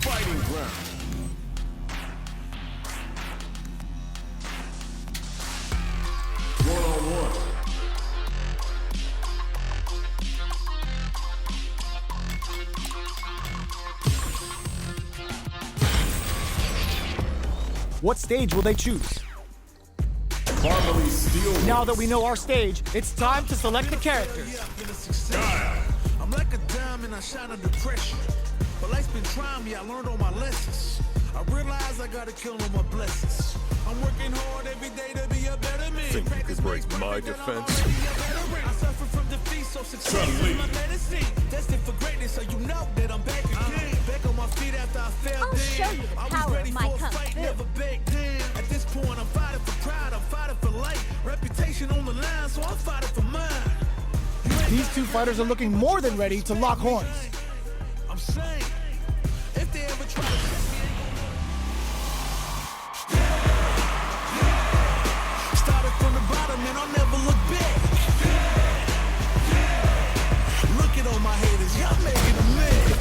Fighting ground. One-on-one. What stage will they choose? Marvelly steel. Now that we know our stage, it's time to select the characters. I'm like a diamond, I shine under pressure. But life's been trying me, I learned all my lessons. I realize I gotta kill all my blessings. I'm working hard every day to be a better man. Think you could break my defense? I suffer from defeat, so success is my medicine. Destined for greatness, so you know that I'm back again. Back on my feet after I fell I'll show you the I was power ready of my for a kung fight, fu. never back down. At this point, I'm fighting for pride, I'm fighting for life. Reputation on the line, so I'm fighting for mine. These two fighters are looking more than ready to lock horns. I'm saying, if they ever try to test me, started from the bottom and I'll never look back. Look at all my haters, y'all making a mess.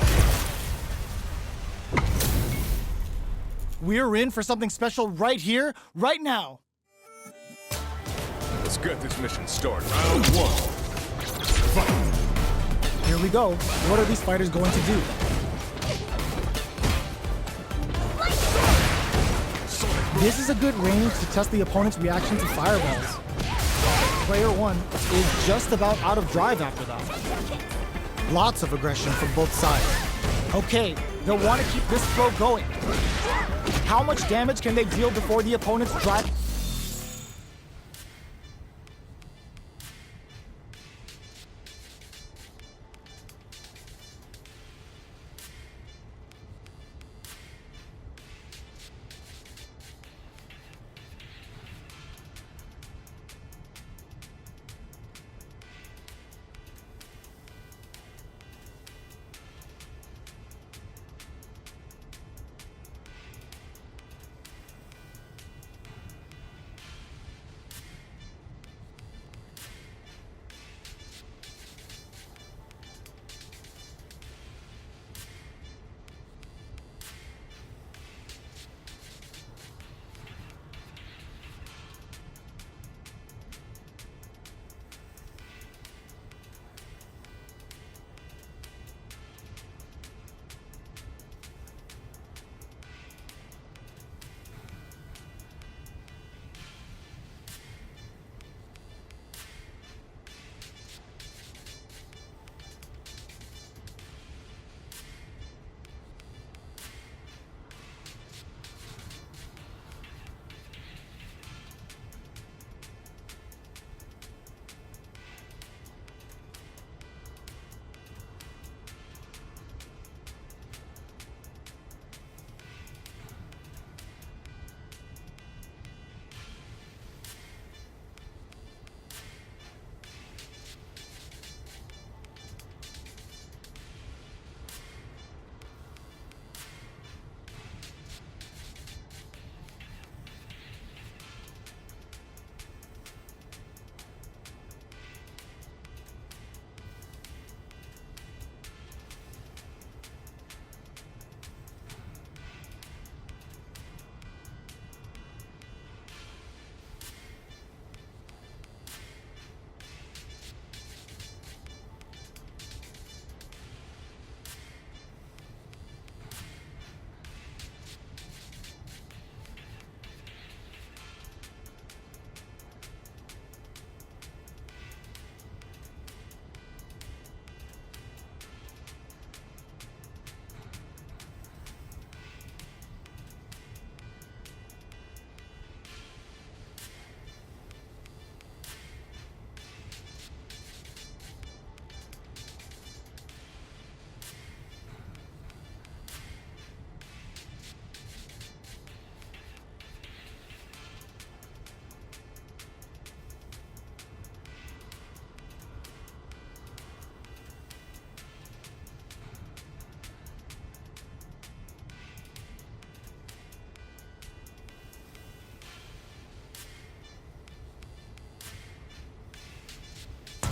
We're in for something special right here, right now. Let's get this mission started. Round one. Fight. Here we go. What are these fighters going to do? This is a good range to test the opponent's reaction to fireballs. Player one is just about out of drive after that. Lots of aggression from both sides. Okay, they'll want to keep this flow going. How much damage can they deal before the opponent's drive?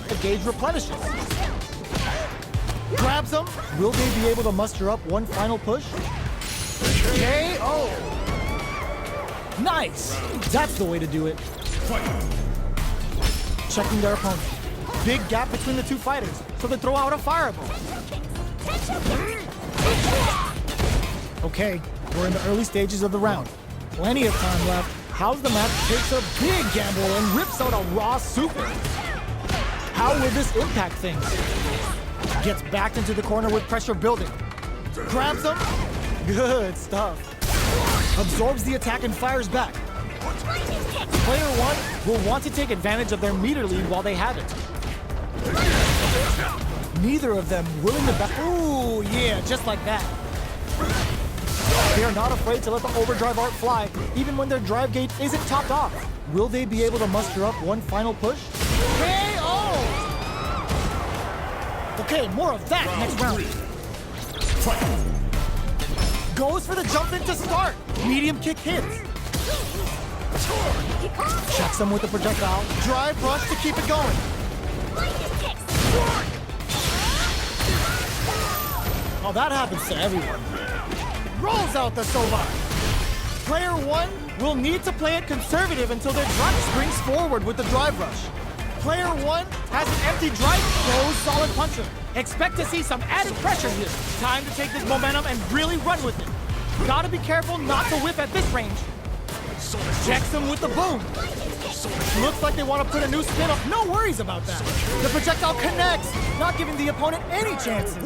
The gauge replenishes. Grabs them. Will they be able to muster up one final push? KO! Nice! That's the way to do it. Checking their opponent. Big gap between the two fighters, so they throw out a fireball. Okay, we're in the early stages of the round. Plenty of time left. How's the match takes a big gamble and rips out a raw super. How will this impact things? Gets backed into the corner with pressure building. Grabs him. Good stuff. Absorbs the attack and fires back. Player one will want to take advantage of their meter lead while they have it. Neither of them willing to back. Ooh, yeah, just like that. They are not afraid to let the overdrive art fly, even when their drive gauge isn't topped off. Will they be able to muster up one final push? KO! Okay, more of that next round. Goes for the jump in to start. Medium kick hits. Checks him with the projectile. Drive rush to keep it going. Oh, that happens to everyone. Rolls out the Sova. Player one will need to play it conservative until their drive springs forward with the drive rush. Player one has an empty drive, goes solid puncher. Expect to see some added pressure here. Time to take this momentum and really run with it. Gotta be careful not to whip at this range. Checks him with the boom. Looks like they want to put a new spin up. No worries about that. The projectile connects, not giving the opponent any chances.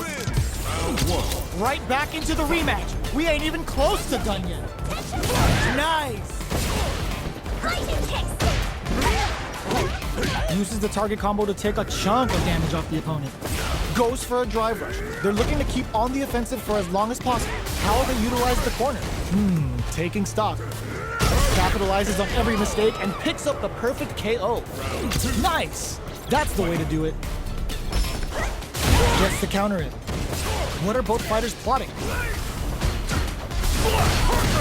Right back into the rematch. We ain't even close to done yet. Nice. Uses the target combo to take a chunk of damage off the opponent. Goes for a drive rush. They're looking to keep on the offensive for as long as possible. How will they utilize the corner? Taking stock. Capitalizes on every mistake and picks up the perfect KO. Nice! That's the way to do it. Gets to counter it. What are both fighters plotting?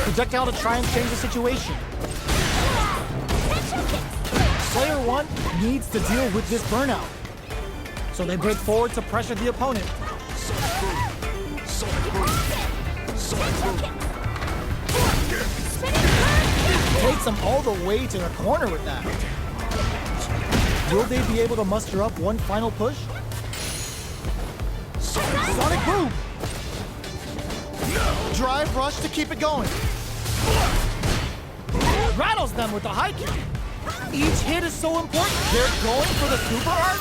Projectile to try and change the situation. Player one needs to deal with this burnout. So they break forward to pressure the opponent. Takes them all the way to the corner with that. Will they be able to muster up one final push? Sonic boom! Drive rush to keep it going. Rattles them with the high kick. Each hit is so important. They're going for the super art.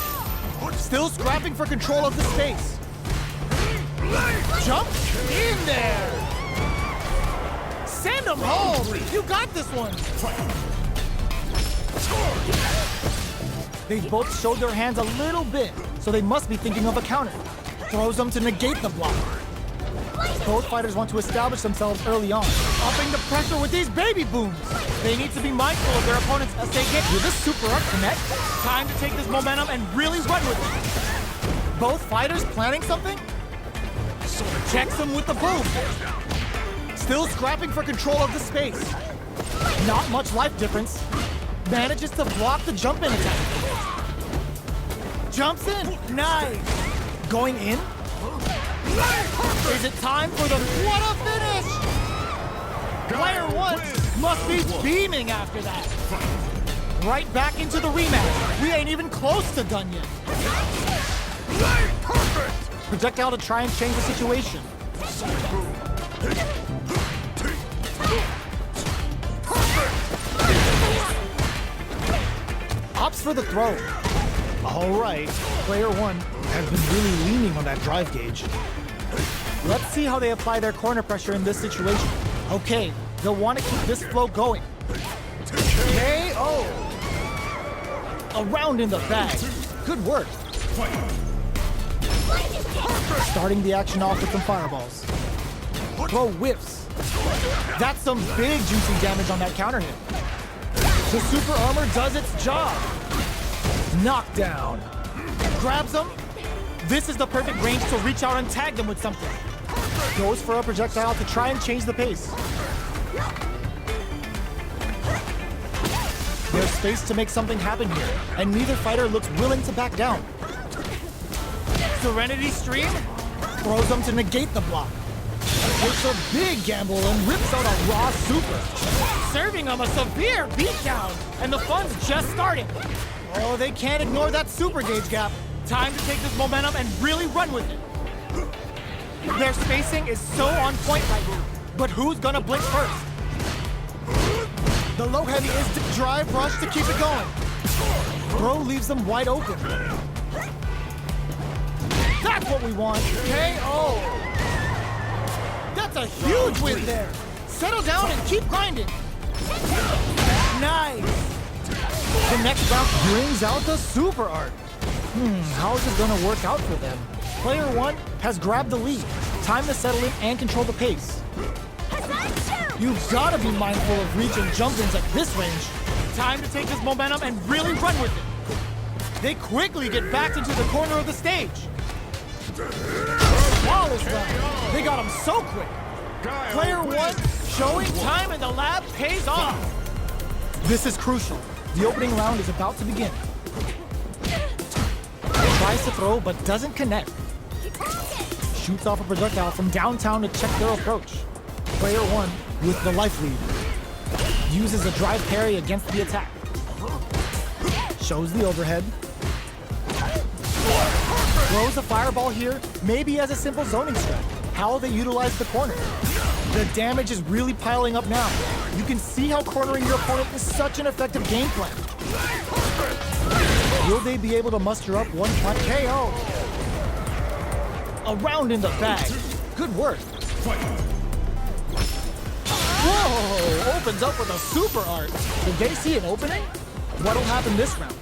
Still scrapping for control of the space. Jump in there. Send them home. You got this one. They both showed their hands a little bit, so they must be thinking of a counter. Throws them to negate the block. Both fighters want to establish themselves early on, upping the pressure with these baby booms. They need to be mindful of their opponent's essay hit. Will this super up connect? Time to take this momentum and really run with it. Both fighters planning something? Checks them with the boom. Still scrapping for control of the space. Not much life difference. Manages to block the jump-in attack. Jumps in. Nice. Going in? Is it time for the... What a finish! Player one must be beaming after that. Right back into the rematch. We ain't even close to done yet. Projectile to try and change the situation. Opts for the throw. All right, player one has been really leaning on that drive gauge. Let's see how they apply their corner pressure in this situation. Okay, they'll want to keep this flow going. KO! A round in the bag. Good work. Starting the action off with some fireballs. Throw whiffs. That's some big juicy damage on that counter hit. The super armor does its job. Knockdown. Grabs them. This is the perfect range to reach out and tag them with something. Goes for a projectile to try and change the pace. There's space to make something happen here, and neither fighter looks willing to back down. Serenity Stream throws them to negate the block. Takes a big gamble and rips out a raw super, serving them a severe beatdown, and the fun's just starting. Oh, they can't ignore that super gauge gap. Time to take this momentum and really run with it. Their spacing is so on point right now, but who's gonna blink first? The low heavy is to drive rush to keep it going. Throw leaves them wide open. That's what we want. KO. That's a huge win there. Settle down and keep grinding. Nice. The next round brings out the super art. How is it gonna work out for them? Player 1 has grabbed the lead. Time to settle in and control the pace. You've gotta be mindful of reach and jump-ins at this range. Time to take this momentum and really run with it. They quickly get back into the corner of the stage. Flawless round. They got him so quick. Player 1 showing time in the lab pays off. This is crucial. The opening round is about to begin. Tries to throw but doesn't connect. Shoots off a projectile from downtown to check their approach. Player 1 with the life lead. Uses a drive parry against the attack. Shows the overhead. Throws a fireball here, maybe as a simple zoning strat. How they utilize the corner. The damage is really piling up now. You can see how cornering your opponent is such an effective game plan. Will they be able to muster up one punch KO? A round in the bag. Good work. Whoa! Opens up with a super art. Did they see an opening? What'll happen this round?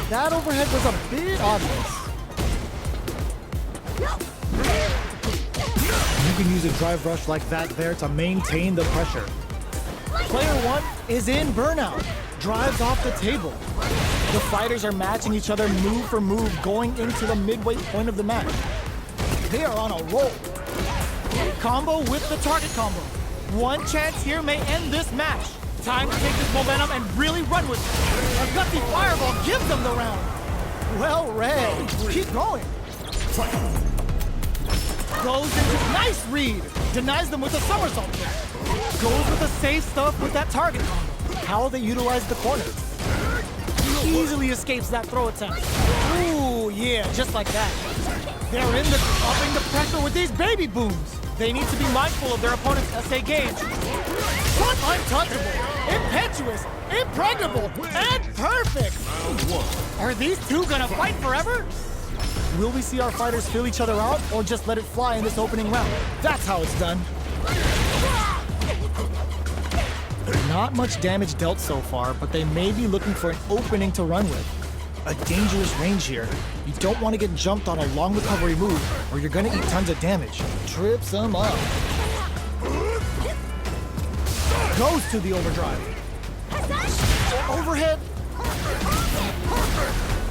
That overhead was a bit obvious. You can use a drive rush like that there to maintain the pressure. Player 1 is in burnout. Drives off the table. The fighters are matching each other move for move going into the midway point of the match. They are on a roll. Combo with the target combo. One chance here may end this match. Time to take this momentum and really run with it. A gutsy fireball gives them the round. Well read. Keep going. Goes into nice read. Denies them with a somersault kick. Goes with the safe stuff with that target combo. How they utilize the corner. Easily escapes that throw attempt. Ooh, yeah, just like that. They're upping the pressure with these baby booms. They need to be mindful of their opponent's SA gauge. Untouchable, impetuous, impregnable, and perfect! Are these two gonna fight forever? Will we see our fighters fill each other out or just let it fly in this opening round? That's how it's done. Not much damage dealt so far, but they may be looking for an opening to run with. A dangerous range here. You don't want to get jumped on a long recovery move, or you're gonna eat tons of damage. Trips them up. Goes to the overdrive. Overhead.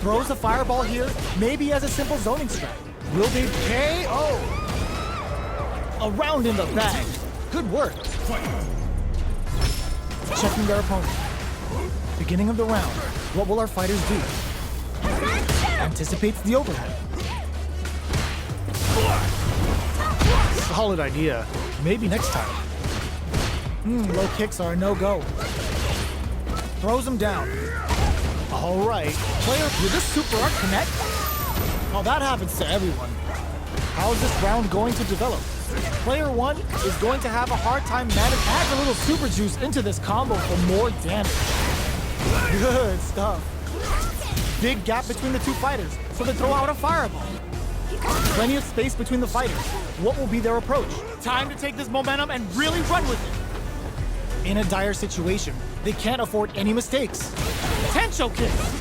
Throws a fireball here, maybe as a simple zoning strat. Will they KO? A round in the bag. Good work. Checking their opponent. Beginning of the round. What will our fighters do? Anticipates the overhead. Solid idea. Maybe next time. Low kicks are a no-go. Throws him down. All right. Player, will this super art connect? Oh, that happens to everyone. How is this round going to develop? Player 1 is going to have a hard time managing. Add a little super juice into this combo for more damage. Good stuff. Big gap between the two fighters, so they throw out a fireball. Plenty of space between the fighters. What will be their approach? Time to take this momentum and really run with it. In a dire situation, they can't afford any mistakes. Potential kicks.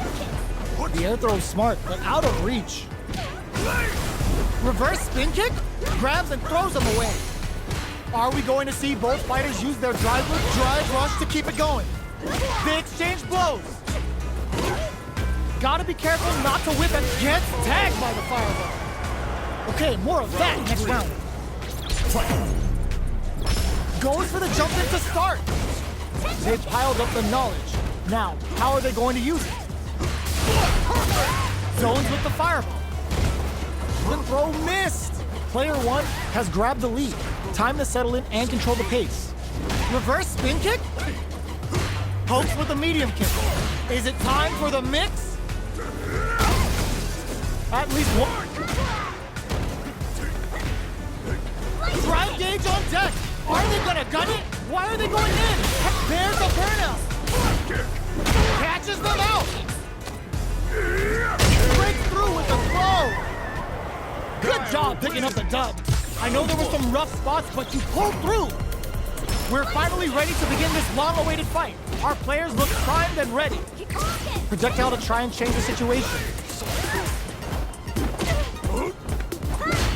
The air throw is smart, but out of reach. Reverse spin kick? Grabs and throws them away. Are we going to see both fighters use their drive rush to keep it going? They exchange blows. Gotta be careful not to whip and gets tagged by the fireball. Okay, more of that next round. Goes for the jump in to start. They've piled up the knowledge. Now, how are they going to use it? Zones with the fireball. The throw missed! Player 1 has grabbed the lead. Time to settle in and control the pace. Reverse spin kick? Pokes with a medium kick. Is it time for the mix? At least one. Drive gauge on deck. Are they gonna gun it? Why are they going in? There's the burnout. Catches them out. Breaks through with the throw. Good job picking up the dub. I know there were some rough spots, but you pulled through. We're finally ready to begin this long-awaited fight. Our players look primed and ready. Projectile to try and change the situation.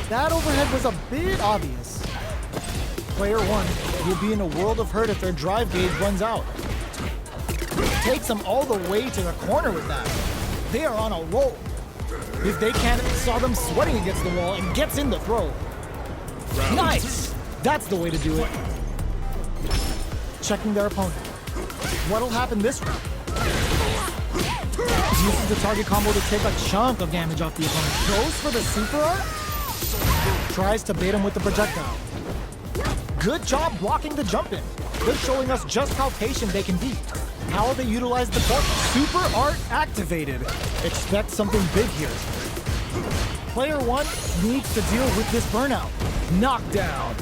That overhead was a bit obvious. Player 1 will be in a world of hurt if their drive gauge runs out. Takes them all the way to the corner with that. They are on a roll. If they can't, saw them sweating against the wall and gets in the throw. Nice! That's the way to do it. Checking their opponent. What'll happen this round? Uses the target combo to take a chunk of damage off the opponent. Goes for the super art? Tries to bait him with the projectile. Good job blocking the jump in. They're showing us just how patient they can be. How they utilize the button. Super art activated. Expect something big here. Player 1 needs to deal with this burnout. Knockdown.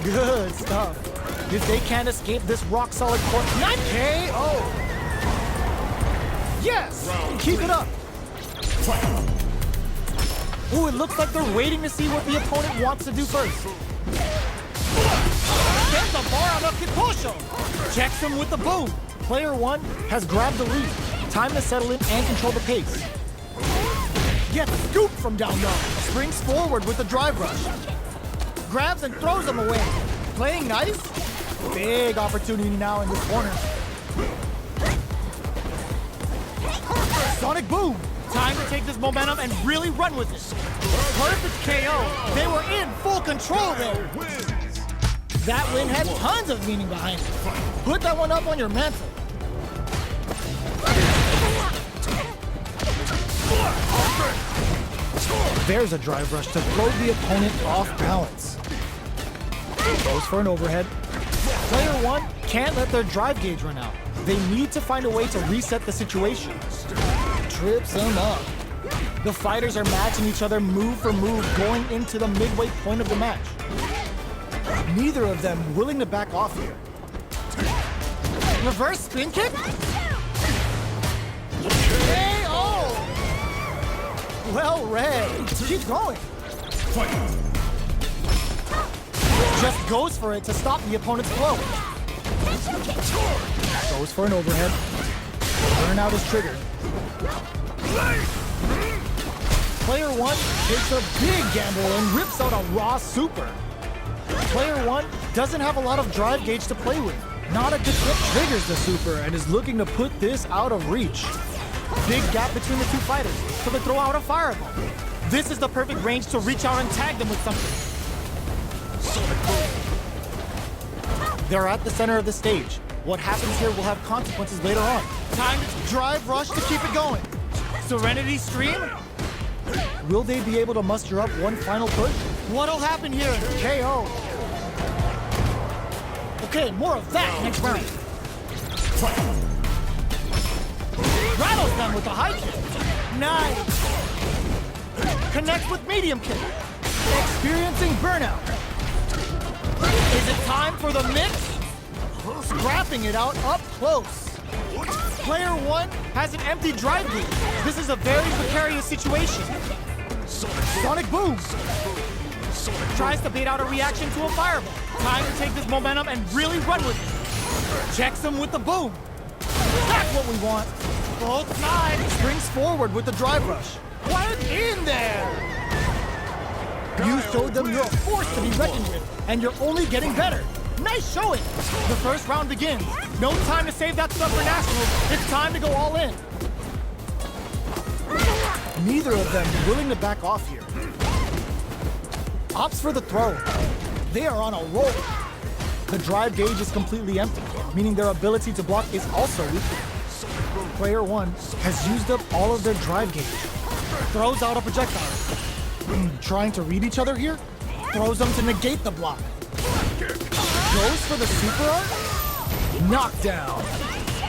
Good stuff. If they can't escape this rock-solid court, not KO! Yes! Keep it up! Ooh, it looks like they're waiting to see what the opponent wants to do first. Gets the bar on a Kitosho! Checks him with the boom. Player 1 has grabbed the lead. Time to settle in and control the pace. Gets scooped from down low. Springs forward with the drive rush. Grabs and throws him away. Playing nice. Big opportunity now in this corner. Sonic boom. Time to take this momentum and really run with it. Perfect KO. They were in full control there. That win had tons of meaning behind it. Put that one up on your mantle. There's a drive rush to throw the opponent off balance. Goes for an overhead. Player 1 can't let their drive gauge run out. They need to find a way to reset the situation. Trips them up. The fighters are matching each other move for move going into the midway point of the match. Neither of them willing to back off here. Reverse spin kick? KO! Well read. Keep going. Just goes for it to stop the opponent's flow. Goes for an overhead. Burnout is triggered. Player 1 takes a big gamble and rips out a raw super. Player 1 doesn't have a lot of drive gauge to play with. Not a good flip triggers the super and is looking to put this out of reach. Big gap between the two fighters, so they throw out a fireball. This is the perfect range to reach out and tag them with something. They're at the center of the stage. What happens here will have consequences later on. Time to drive rush to keep it going. Serenity Stream? Will they be able to muster up one final push? What'll happen here? KO. Okay, more of that next round. Rattles them with a high kick. Nice. Connects with medium kick. Experiencing burnout. Is it time for the mix? Scrapping it out up close. Player 1 has an empty drive gauge. This is a very precarious situation. Sonic boom. Tries to bait out a reaction to a fireball. Time to take this momentum and really run with it. Checks him with the boom. That's what we want. Both sides. Springs forward with the drive rush. What in there? You showed them you're a force to be reckoned with, and you're only getting better. Nice showing. The first round begins. No time to save that stuff for nationals. It's time to go all in. Neither of them willing to back off here. Opts for the throw. They are on a roll. The drive gauge is completely empty, meaning their ability to block is also weak. Player 1 has used up all of their drive gauge. Throws out a projectile. Trying to read each other here? Throws them to negate the block. Goes for the super art? Knockdown.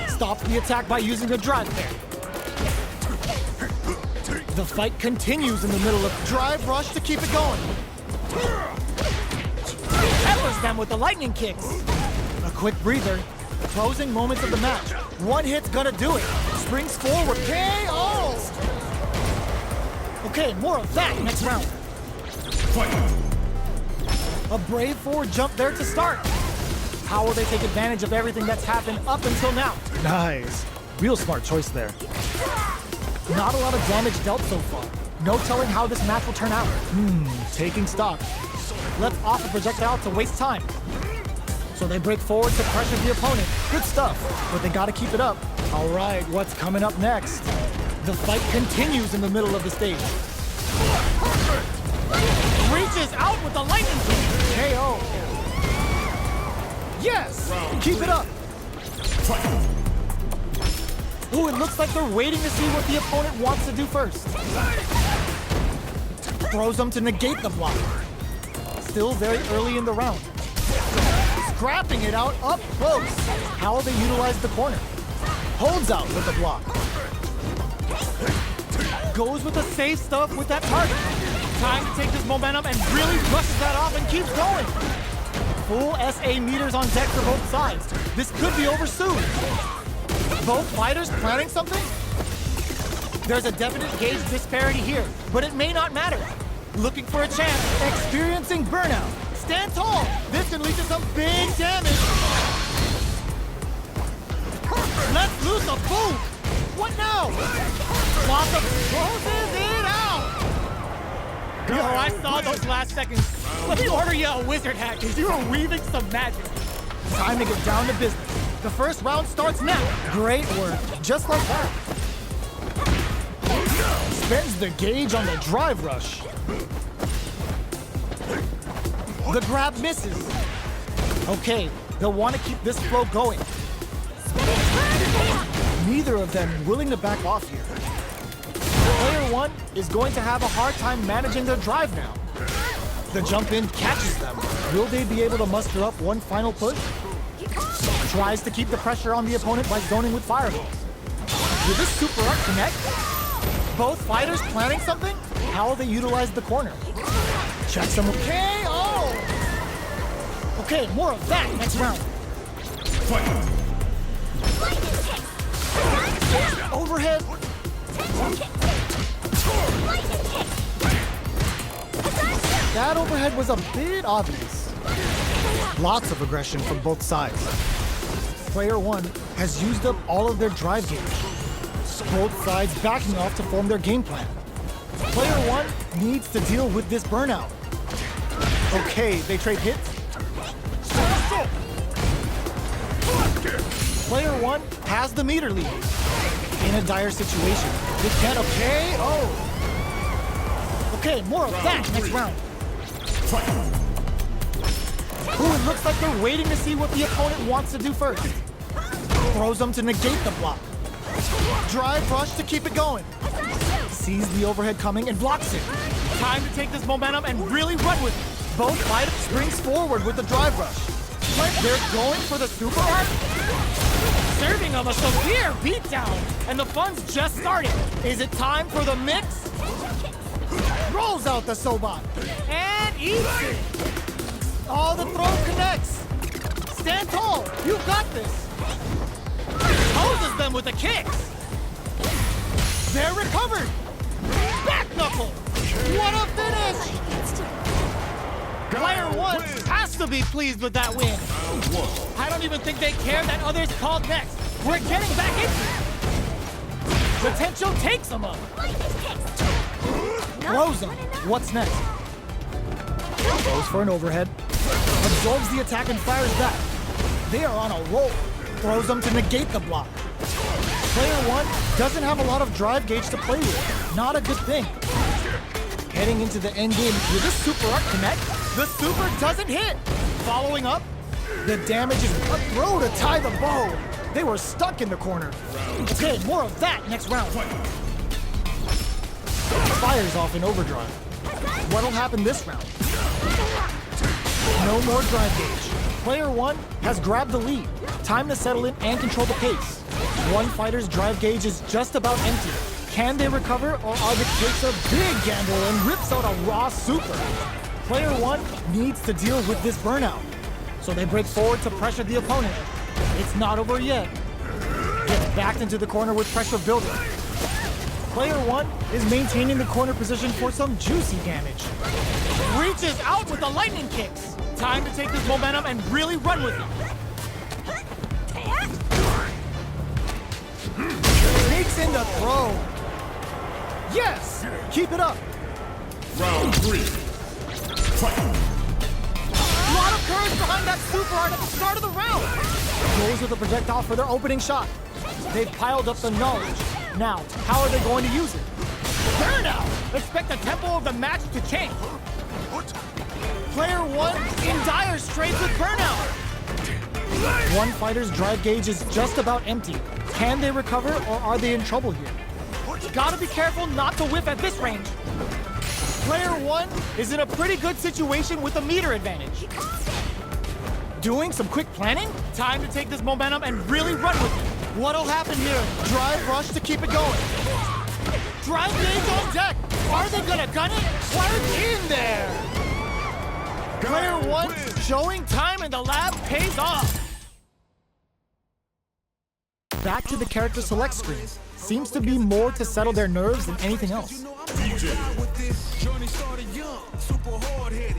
Stops the attack by using a drive parry. The fight continues in the middle of drive rush to keep it going. Peppers them with the lightning kicks. A quick breather. Closing moments of the match. One hit's gonna do it. Springs forward. KO! Okay, more of that next round. A brave forward jump there to start. How will they take advantage of everything that's happened up until now? Nice. Real smart choice there. Not a lot of damage dealt so far. No telling how this match will turn out. Taking stock. Lets off a projectile to waste time. So they break forward to pressure the opponent. Good stuff, but they gotta keep it up. All right, what's coming up next? The fight continues in the middle of the stage. Reaches out with the lightning kick. KO. Yes! Keep it up. Ooh, it looks like they're waiting to see what the opponent wants to do first. Throws them to negate the block. Still very early in the round. Scrapping it out up close. How they utilize the corner. Holds out with the block. Goes with the safe stuff with that target. Time to take this momentum and really brushes that off and keeps going. Full SA meters on deck for both sides. This could be over soon. Both fighters planning something? There's a definite gauge disparity here, but it may not matter. Looking for a chance, experiencing burnout. Stand tall. This can lead to some big damage. Let's loose a boom. What now? Blossom closes it out. Yo, I saw those last seconds. Let me order you a wizard hat because you were weaving some magic. Time to get down to business. The first round starts now. Great work. Just like that. Spends the gauge on the drive rush. The grab misses. Okay, they'll want to keep this flow going. Neither of them willing to back off here. Player one is going to have a hard time managing their drive now. The jump in catches them. Will they be able to muster up one final push? Tries to keep the pressure on the opponent by zoning with fireballs. Will this super art connect? Both fighters planning something? How will they utilize the corner? Check some KO! Okay, more of that next round. Overhead. That overhead was a bit obvious. Lots of aggression from both sides. Player one has used up all of their drive gauge. Both sides backing off to form their game plan. Player one needs to deal with this burnout. Okay, they trade hits. Player one has the meter lead. In a dire situation. They can't KO. Okay, more of that next round. Ooh, it looks like they're waiting to see what the opponent wants to do first. Throws them to negate the block. Drive rush to keep it going. Sees the overhead coming and blocks it. Time to take this momentum and really run with it. Both fighters springs forward with the drive rush. They're going for the super art? Serving them a severe beatdown, and the fun's just starting. Is it time for the mix? Rolls out the Sobat and eats it. Oh, the throw connects. Stand tall. You got this. Poses them with the kicks. They're recovered. Back knuckle. What a finish. Player one has to be pleased with that win. I don't even think they care that others called next. We're getting back into it. Potential takes them up. Throws them. What's next? Goes for an overhead. Absorbs the attack and fires back. They are on a roll. Throws them to negate the block. Player one doesn't have a lot of drive gauge to play with. Not a good thing. Heading into the end game, will this super art connect? The super doesn't hit. Following up, the damage is a throw to tie the bow. They were stuck in the corner. Okay, more of that next round. Fires off in overdrive. What'll happen this round? No more drive gauge. Player 1 has grabbed the lead. Time to settle in and control the pace. One fighter's drive gauge is just about empty. Can they recover, or are the takes a big gamble and rips out a raw super? Player 1 needs to deal with this burnout. So they break forward to pressure the opponent. It's not over yet. Gets backed into the corner with pressure building. Player 1 is maintaining the corner position for some juicy damage. Reaches out with the lightning kicks. Time to take this momentum and really run with it. Sneaks in the throw. Yes! Keep it up. Round 3. Fight. A lot of courage behind that super art at the start of the round. Goes with the projectile for their opening shot. They've piled up the knowledge. Now, how are they going to use it? Burnout! Expect the tempo of the match to change. Player 1 in dire straits with burnout. One fighter's drive gauge is just about empty. Can they recover, or are they in trouble here? Gotta be careful not to whiff at this range. Player 1 is in a pretty good situation with a meter advantage. Doing some quick planning? Time to take this momentum and really run with it. What'll happen here? Drive rush to keep it going. Drive gauge on deck. Are they gonna gun it? Clarence in there. Player 1 showing time in the lab pays off. Back to the character select screen. Seems to be more to settle their nerves than anything else.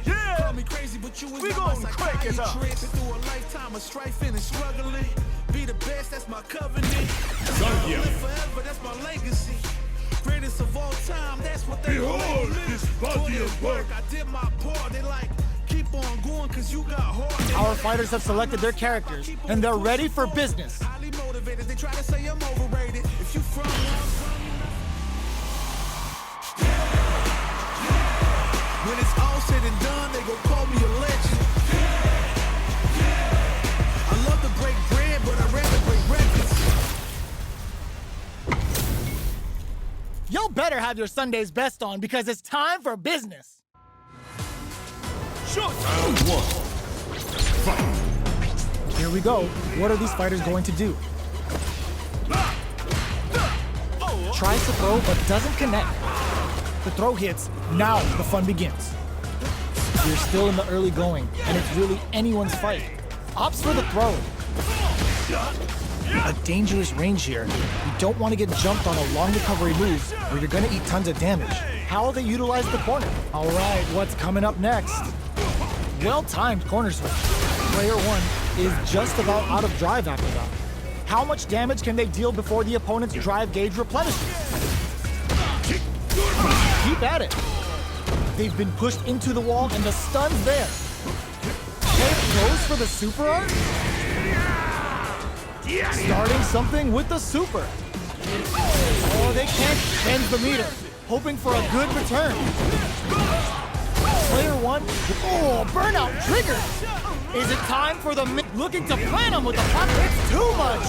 Yeah! We gon' crank it up. Be the best, that's my covenant. Zonear. Live forever, that's my legacy. Greatest of all time, that's what they Behold this body of work. I did my part, they like, keep on going cause you got heart. Our fighters have selected their characters, and they're ready for business. Highly motivated, they try to say I'm overrated. If you from when it's all said and done, they gon' call me a legend. I love to break bread, but I'd rather break records. Y'all better have your Sunday's best on because it's time for business. Shoto. Round 1. Fight. Here we go. What are these fighters going to do? Tries to throw, but doesn't connect. The throw hits. Now the fun begins. We're still in the early going, and it's really anyone's fight. Opts for the throw. A dangerous range here. You don't want to get jumped on a long recovery move, or you're gonna eat tons of damage. How will they utilize the corner? All right, what's coming up next? Well-timed corner switch. Player 1 is just about out of drive after that. How much damage can they deal before the opponent's drive gauge replenishes? Keep at it. They've been pushed into the wall and the stun's there. Player goes for the super art? Starting something with the super. Oh, they can't bend the meter. Hoping for a good return. Player 1, oh, burnout triggered. Is it time for the looking to plan him with the pop? It's too much.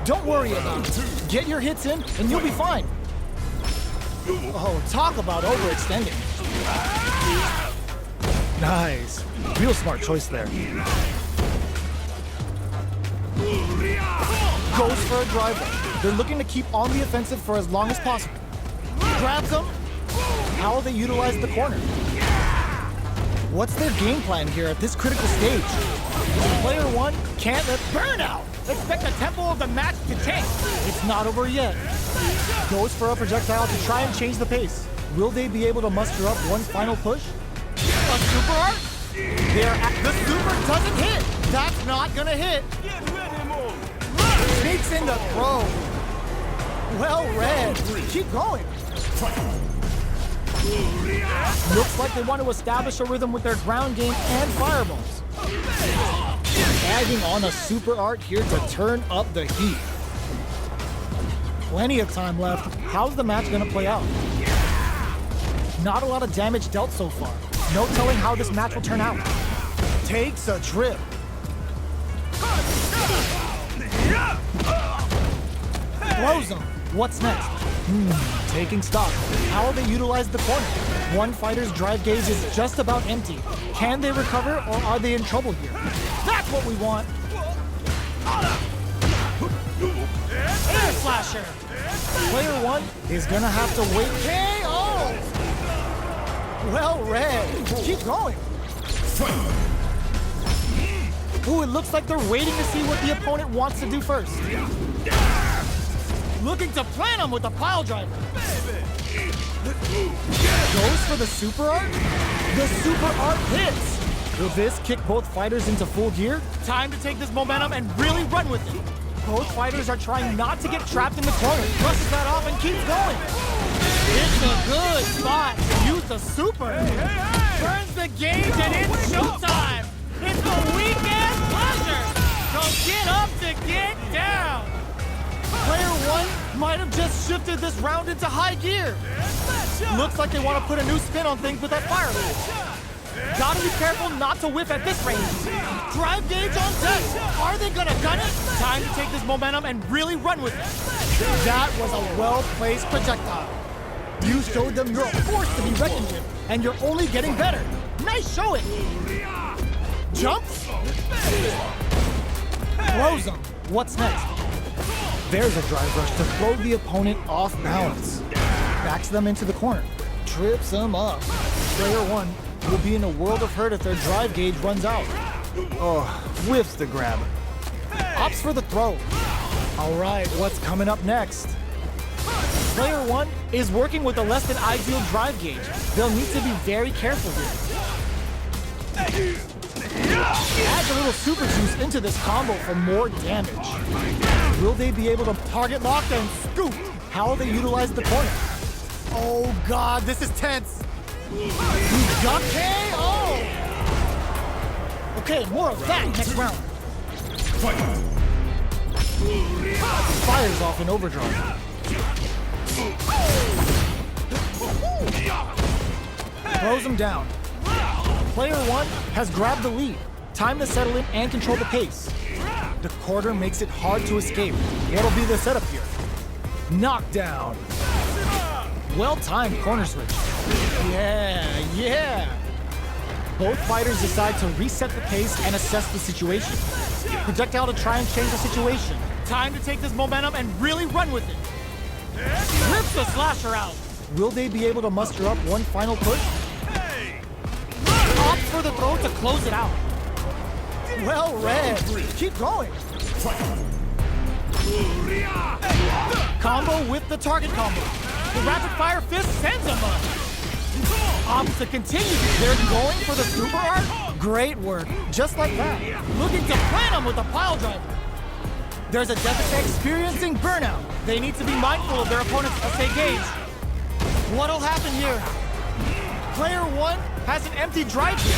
Don't worry about it. Get your hits in and you'll be fine. Oh, talk about overextending. Nice. Real smart choice there. Goes for a driver. They're looking to keep on the offensive for as long as possible. Grabs them. How will they utilize the corner? What's their game plan here at this critical stage? Player 1 can't let burnout. Expect the tempo of the match to change. It's not over yet. Goes for a projectile to try and change the pace. Will they be able to muster up one final push? A super art? The super doesn't hit. That's not gonna hit. Sneaks in the throw. Well read. Keep going. Looks like they want to establish a rhythm with their ground game and fireballs. Tagging on a super art here to turn up the heat. Plenty of time left. How's the match going to play out? Not a lot of damage dealt so far. No telling how this match will turn out. Takes a trip. Throws him. What's next? Taking stock. How they utilize the corner. One fighter's drive gauge is just about empty. Can they recover or are they in trouble here? That's what we want. Air slasher. Player one is gonna have to wait. KO! Well read. Keep going. Ooh, it looks like they're waiting to see what the opponent wants to do first. Looking to plant him with a pile driver. Goes for the super art? The super art hits! Will this kick both fighters into full gear? Time to take this momentum and really run with it. Both fighters are trying not to get trapped in the corner. Brushes that off and keeps going. It's a good spot to use the super. Turns the gauge and it's showtime. It's the weekend pleasure. So get up to get down. Player one might have just shifted this round into high gear. Looks like they want to put a new spin on things with that fireball. Gotta be careful not to whiff at this range. Drive gauge on deck. Are they gonna gun it? Time to take this momentum and really run with it. That was a well-placed projectile. You showed them you're a force to be reckoned with, and you're only getting better. Nice showing. Jumps. Throws them. What's next? There's a drive rush to throw the opponent off balance. Backs them into the corner. Trips them up. Player one will be in a world of hurt if their drive gauge runs out. Oh, whiffs the grab. Opts for the throw. All right, what's coming up next? Player one is working with a less than ideal drive gauge. They'll need to be very careful here. Adds a little super juice into this combo for more damage. Will they be able to target lock and scoop? How will they utilize the corner? Oh God, this is tense. You got KO! Okay, more of that next round. Fires off in overdrive. Throws him down. Player one has grabbed the lead. Time to settle in and control the pace. The quarter makes it hard to escape. What'll be the setup here? Knockdown. Well-timed corner switch. Yeah. Both fighters decide to reset the pace and assess the situation. Projectile to try and change the situation. Time to take this momentum and really run with it. Rips the slasher out. Will they be able to muster up one final push? Opt for the throw to close it out. Well read. Keep going. Combo with the target combo. The rapid fire fist sends him up. Opts to continue. They're going for the super art. Great work. Just like that. Looking to plant him with a pile driver. There's a deficit experiencing burnout. They need to be mindful of their opponent's SA gauge. What'll happen here? Player one has an empty drive gear.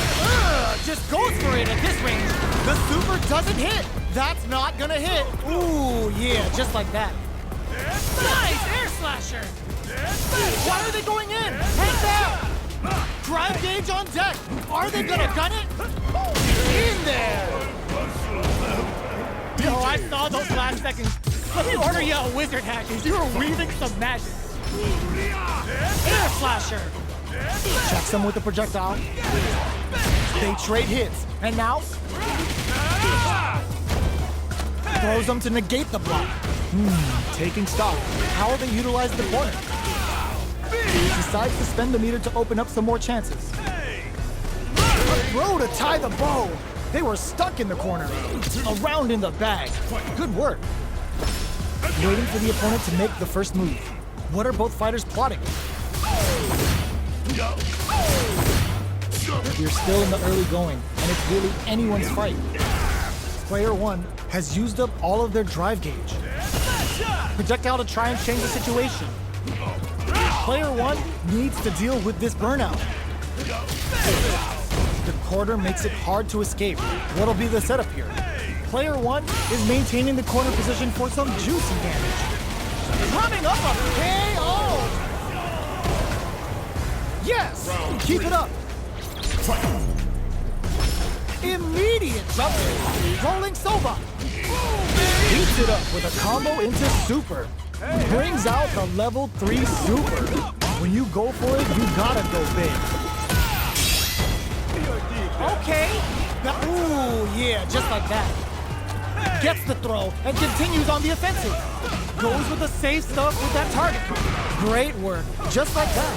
Just goes for it at this range. The super doesn't hit. That's not gonna hit. Ooh, yeah, just like that. Nice air slasher. Why are they going in? Hang down. Drive gauge on deck. Are they gonna gun it? In there. Yo, I saw those last seconds. Let me order you a wizard hat because you were weaving some magic. Air slasher. Checks them with the projectile. They trade hits. And now? Throws them to negate the block. Taking stock. How will they utilize the corner? Decides to spend the meter to open up some more chances. A throw to tie the bow. They were stuck in the corner. A round in the bag. Good work. Waiting for the opponent to make the first move. What are both fighters plotting? We're still in the early going, and it's really anyone's fight. Player one has used up all of their drive gauge. Projectile to try and change the situation. Player one needs to deal with this burnout. The quarter makes it hard to escape. What'll be the setup here? Player one is maintaining the corner position for some juicy damage. Coming up a KO! Yes! Keep it up! Immediate jump. Rolling soba. Beats it up with a combo into super. Brings out the level 3 super. When you go for it, you gotta go big. Okay. Ooh, yeah, just like that. Gets the throw and continues on the offensive. Goes with the safe stuff with that target. Great work, just like that.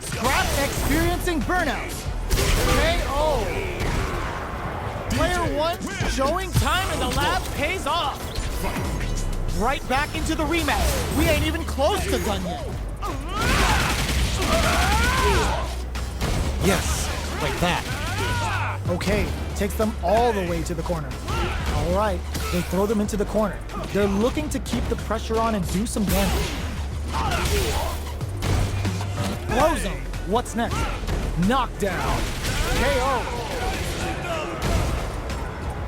Scrap experiencing burnout. KO. Player 1 showing time in the lab pays off. Right back into the rematch. We ain't even close to done yet. Yes, like that. Okay, takes them all the way to the corner. All right, they throw them into the corner. They're looking to keep the pressure on and do some damage. Close them. What's next? Knockdown. KO.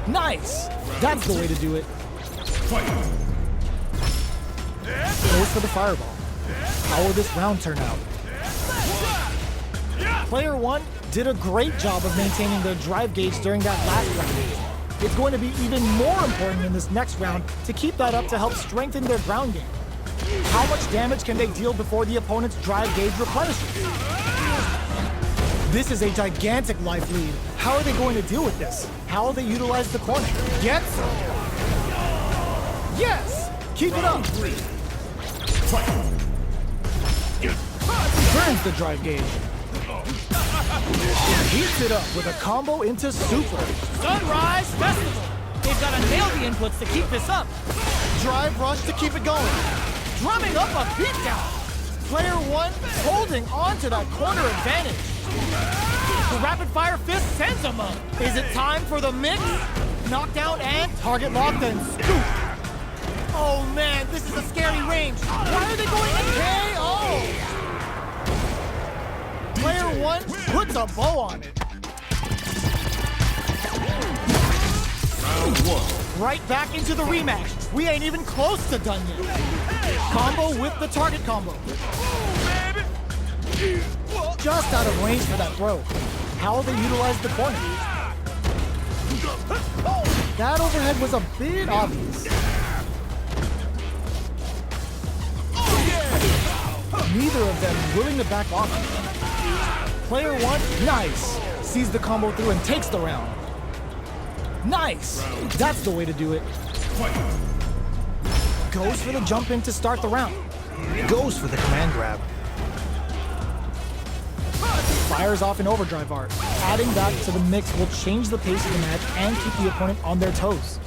Nice. That's the way to do it. Goes for the fireball. How will this round turn out? Player 1 did a great job of maintaining their drive gauge during that last round. It's going to be even more important in this next round to keep that up to help strengthen their ground game. How much damage can they deal before the opponent's drive gauge replenishes? This is a gigantic life lead. How are they going to deal with this? How will they utilize the corner? Gets? Yes! Keep it up! Burns the drive gauge. Heats it up with a combo into super. Sunrise Festival! They've got to nail the inputs to keep this up. Drive rush to keep it going. Drumming up a beatdown. Player 1 holding on to that corner advantage. The rapid fire fist sends them up. Is it time for the mix? Knockdown and target locked and scoop. Oh man, this is a scary range. Why are they going in? KO! Player 1 puts a bow on it. Round 1. Right back into the rematch. We ain't even close to done yet. Combo with the target combo. Just out of range for that throw. How will they utilize the corner? That overhead was a bit obvious. Neither of them willing to back off. Player 1, nice. Sees the combo through and takes the round. Nice. That's the way to do it. Goes for the jump in to start the round. Goes for the command grab. Fires off an overdrive art. Adding that to the mix will change the pace of the match and keep the opponent on their toes.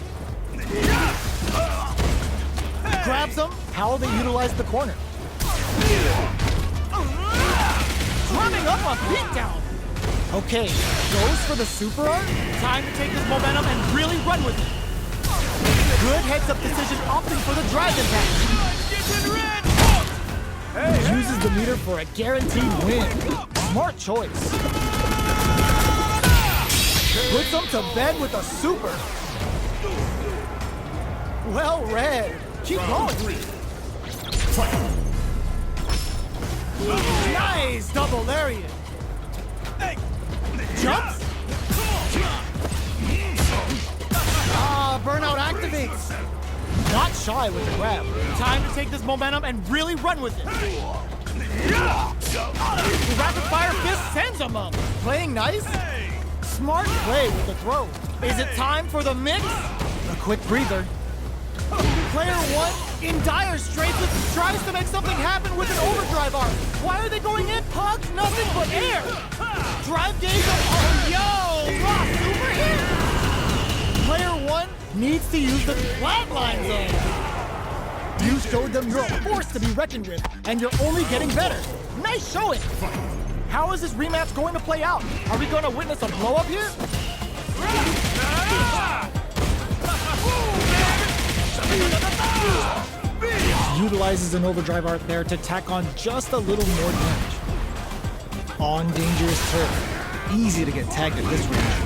Grabs them. How will they utilize the corner? Drumming up a beatdown. Okay, goes for the super art. Time to take this momentum and really run with it. Good heads-up decision opting for the drive impact. Uses the meter for a guaranteed win. Smart choice. Puts them to bed with a super. Well read. Keep going. Nice double lariat. Jumps. Burnout activates. Not shy with the grab. Time to take this momentum and really run with it. The rapid fire fist sends them up. Playing nice. Smart play with the throw. Is it time for the mix? A quick breather. Player 1 in dire straits tries to make something happen with an overdrive arc. Why are they going in? Pugs, nothing but air. Drive gauge up. Oh, yo! Rock super hit. Player 1 needs to use the flatline zone. You showed them you're a force to be reckoned with, and you're only getting better. Nice showing. How is this rematch going to play out? Are we going to witness a blow-up here? Utilizes an overdrive art there to tack on just a little more damage. On dangerous turf. Easy to get tagged at this range.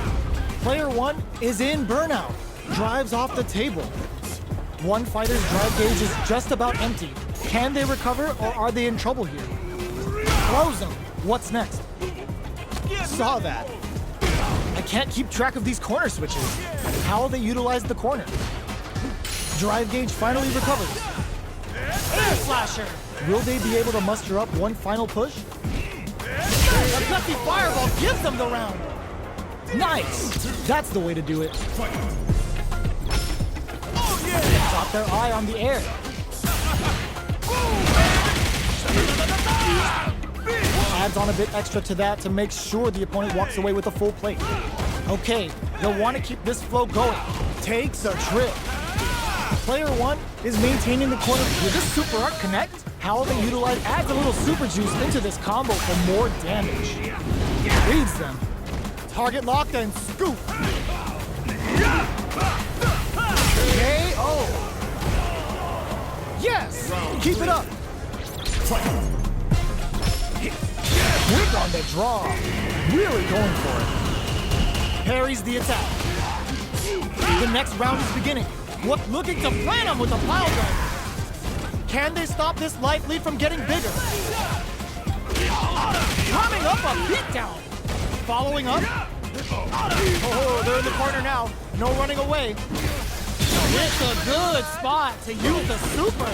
Player 1 is in burnout. Drives off the table. One fighter's drive gauge is just about empty. Can they recover or are they in trouble here? Close them. What's next? Saw that. I can't keep track of these corner switches. How will they utilize the corner? Drive gauge finally recovers. Air slasher. Will they be able to muster up one final push? A gutsy fireball gives them the round. Nice! That's the way to do it. Oh yeah. Got their eye on the air. Adds on a bit extra to that to make sure the opponent walks away with a full plate. Okay, they'll want to keep this flow going. Takes a trip. Player one is maintaining the corner. With this super art connect, how they utilize adds a little super juice into this combo for more damage. Reads them. Target locked and scoop. KO. Yes, keep it up. Quick on the draw. Really going for it. Parries the attack. The next round is beginning. Looking to plant him with a pile driver. Can they stop this light lead from getting bigger? Coming up a beatdown. Following up. Oh, they're in the corner now. No running away. It's a good spot to use the super.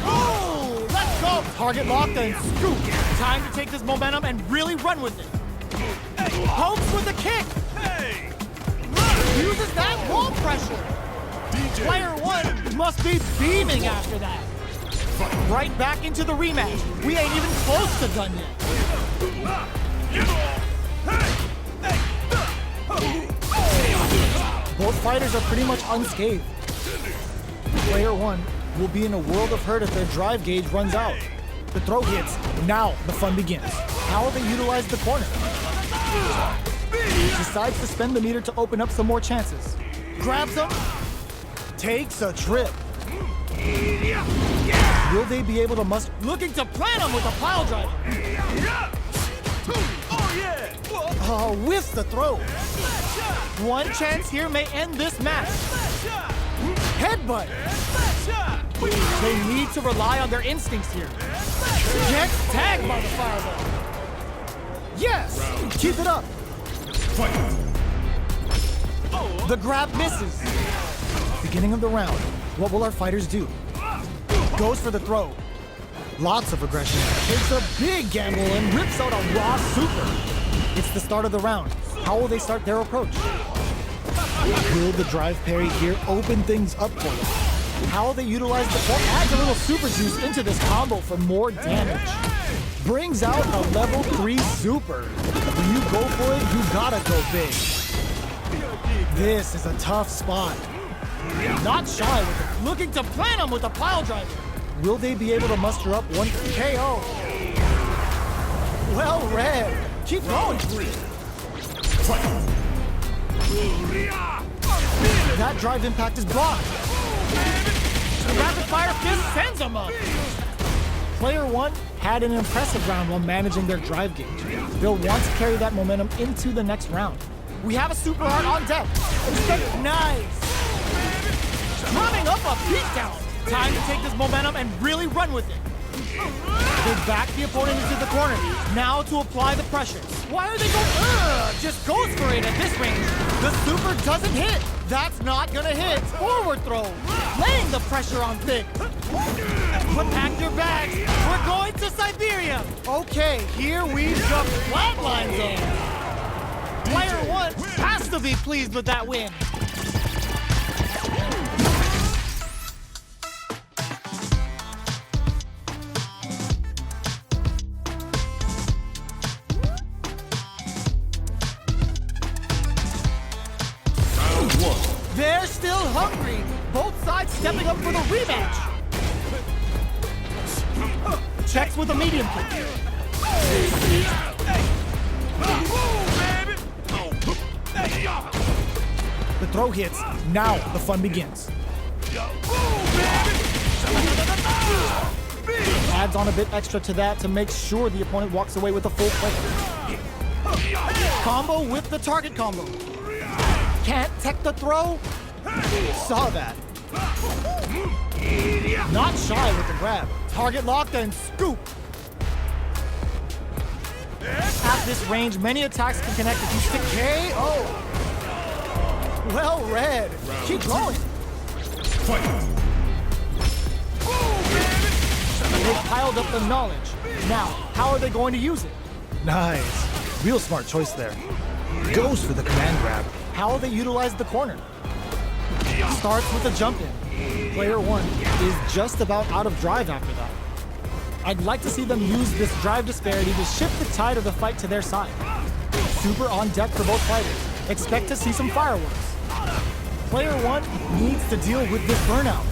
Oh, let's go. Target locked and scoop. Time to take this momentum and really run with it. Pokes with a kick. Uses that wall pressure. Player one must be beaming after that. Right back into the rematch. We ain't even close to done yet. Both fighters are pretty much unscathed. Player one will be in a world of hurt if their drive gauge runs out. The throw hits. Now the fun begins. How will they utilize the corner? Decides to spend the meter to open up some more chances. Grabs him. Takes a trip. Will they be able to looking to plant him with a pile driver. Whiffs the throw. One chance here may end this match. Headbutt. They need to rely on their instincts here. Gets tagged by the fireball. Yes! Keep it up. The grab misses. Beginning of the round. What will our fighters do? Goes for the throw. Lots of aggression. Takes a big gamble and rips out a raw super. It's the start of the round. How will they start their approach? Will the drive parry here open things up for them? How will they utilize the point? Adds a little super juice into this combo for more damage. Brings out a level 3 super. When you go for it, you gotta go big. This is a tough spot. Not shy with it. Looking to plant him with a pile driver. Will they be able to muster up one KO? Well read. Keep going. That drive impact is blocked. The rapid fire fist sends him up. Player one had an impressive round while managing their drive gauge. They'll want to carry that momentum into the next round. We have a super art on deck. Nice. Coming up a beatdown. Time to take this momentum and really run with it. They back the opponent into the corner. Now to apply the pressure. Why are they going? Just goes for it at this range. The super doesn't hit. That's not gonna hit. Forward throw. Laying the pressure on Thick. Pack your bags. We're going to Siberia. Okay, here we jump flatline zone. Player one has to be pleased with that win. They're still hungry. Both sides stepping up for the rematch. Checks with a medium kick. The throw hits. Now the fun begins. Adds on a bit extra to that to make sure the opponent walks away with a full plate. Combo with the target combo. Can't tech the throw? Saw that. Not shy with the grab. Target locked and scoop. At this range, many attacks can connect if you stick KO. Well read. Keep going. They've piled up the knowledge. Now, how are they going to use it? Nice. Real smart choice there. Goes for the command grab. How will they utilize the corner? Starts with a jump in. Player 1 is just about out of drive after that. I'd like to see them use this drive disparity to shift the tide of the fight to their side. Super on deck for both fighters. Expect to see some fireworks. Player 1 needs to deal with this burnout.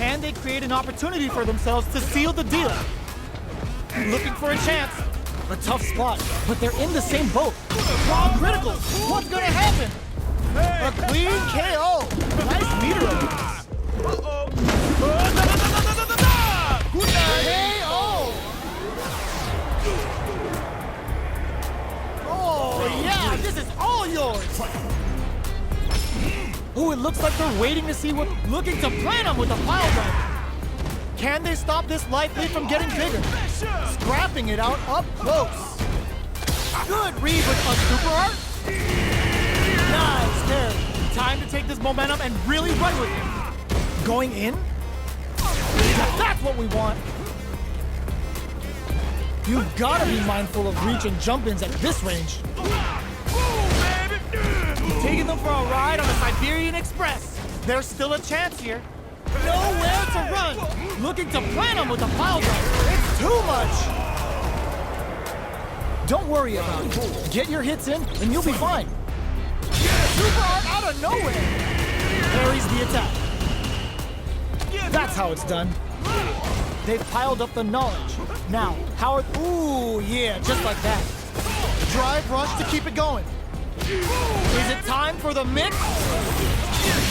And they create an opportunity for themselves to seal the deal. Looking for a chance. A tough spot, but they're in the same boat. Wrong critical. What's gonna happen? A clean KO. Nice meter release. KO. Oh yeah, this is all yours. Oh, it looks like they're waiting to see what, looking to plan them with a pile driver. Can they stop this life lead from getting bigger? Scrapping it out up close. Good read with a super art. Nice carry. Time to take this momentum and really run with it. Going in? That's what we want. You've got to be mindful of reach and jump-ins at this range. Taking them for a ride on the Siberian Express. There's still a chance here. Nowhere to run. Looking to plan them with a pile driver. It's too much. Don't worry about it. Get your hits in and you'll be fine. Super art out of nowhere. Parries the attack. That's how it's done. They've piled up the knowledge. Now, how are... Ooh, yeah, just like that. Drive rush to keep it going. Is it time for the mix?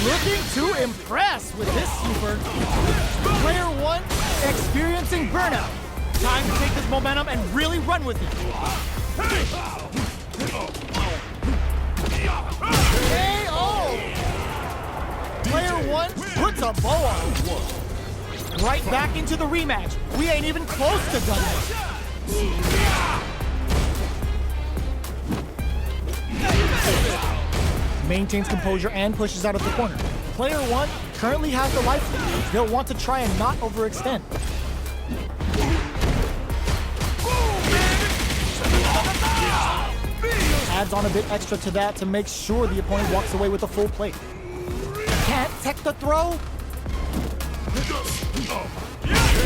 Looking to impress with this super. Player 1 experiencing burnout. Time to take this momentum and really run with it. KO! Player 1 puts a bow on it. Right back into the rematch. We ain't even close to done yet. Maintains composure and pushes out of the corner. Player 1 currently has the life lead. They'll want to try and not overextend. Adds on a bit extra to that to make sure the opponent walks away with a full plate. Can't tech the throw.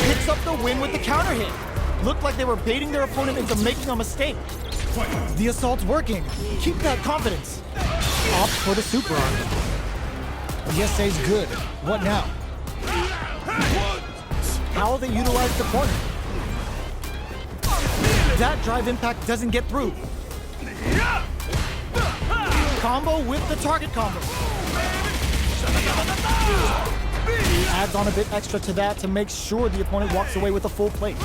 Picks up the win with the counter hit. Looked like they were baiting their opponent into making a mistake. The assault's working. Keep that confidence. Opt for the super arm. The SA's good. What now? How will they utilize the corner? That drive impact doesn't get through. Combo with the target combo. Adds on a bit extra to that to make sure the opponent walks away with a full plate.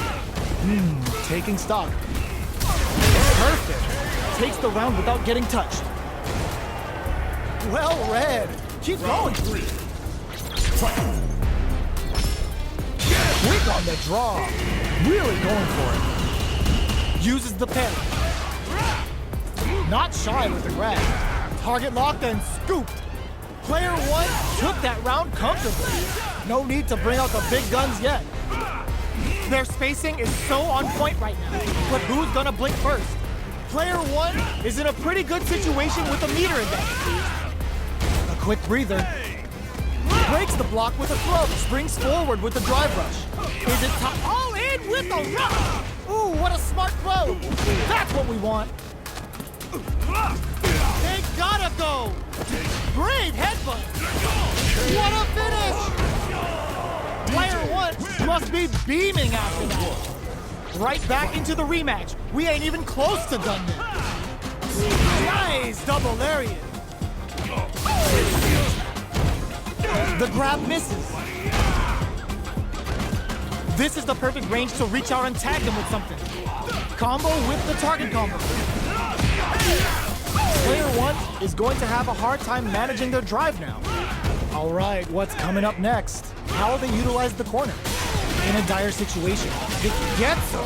Taking stock. Perfect. Takes the round without getting touched. Well read. Keep going. Quick on the draw. Really going for it. Uses the parry. Not shy with the grab. Target locked and scooped. Player 1 took that round comfortably. No need to bring out the big guns yet. Their spacing is so on point right now. But who's gonna blink first? Player 1 is in a pretty good situation with a meter advantage. A quick breather. Breaks the block with a throw. Springs forward with the drive rush. Is it time? All in with a rush! Ooh, what a smart throw! That's what we want. They gotta go! Great headbutt! What a finish! Player 1 must be beaming after that. Right back into the rematch. We ain't even close to done yet. Nice double lariat. The grab misses. This is the perfect range to reach out and tag them with something. Combo with the target combo. Player 1 is going to have a hard time managing their drive now. All right, what's coming up next? How will they utilize the corner? In a dire situation, it gets them.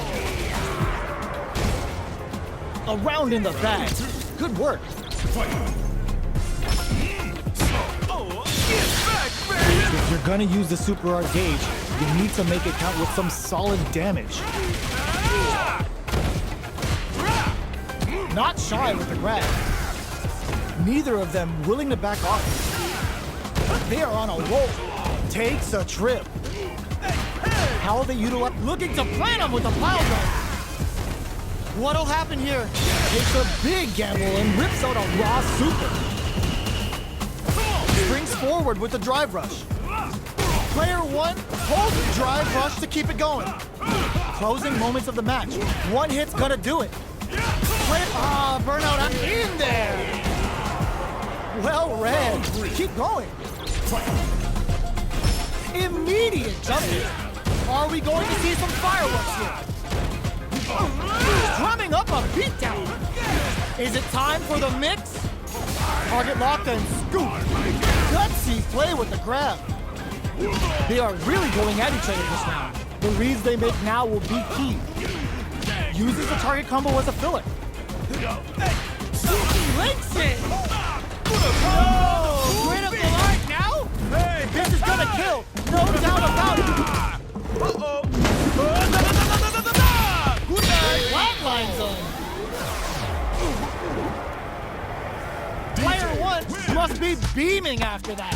A round in the bag. Good work. If you're gonna use the super art gauge, you need to make it count with some solid damage. Not shy with the grab. Neither of them willing to back off. They are on a roll. Takes a trip. How they utilize... Looking to plant him with a pile driver. What'll happen here? Takes a big gamble and rips out a raw super. Springs forward with the drive rush. Player one holds the drive rush to keep it going. Closing moments of the match. One hit's gonna do it. Burnout, I'm in there. Well read. Keep going. Immediate jump hit. Are we going to see some fireworks here? Drumming up a beatdown. Is it time for the mix? Target locked and scoop. Gutsy play with the grab. They are really going at each other this round. The reads they make now will be key. Uses the target combo as a filler. Links it. Critical art now? This is gonna kill. No doubt about it. Good night. Flatline zone. Player one must be beaming after that.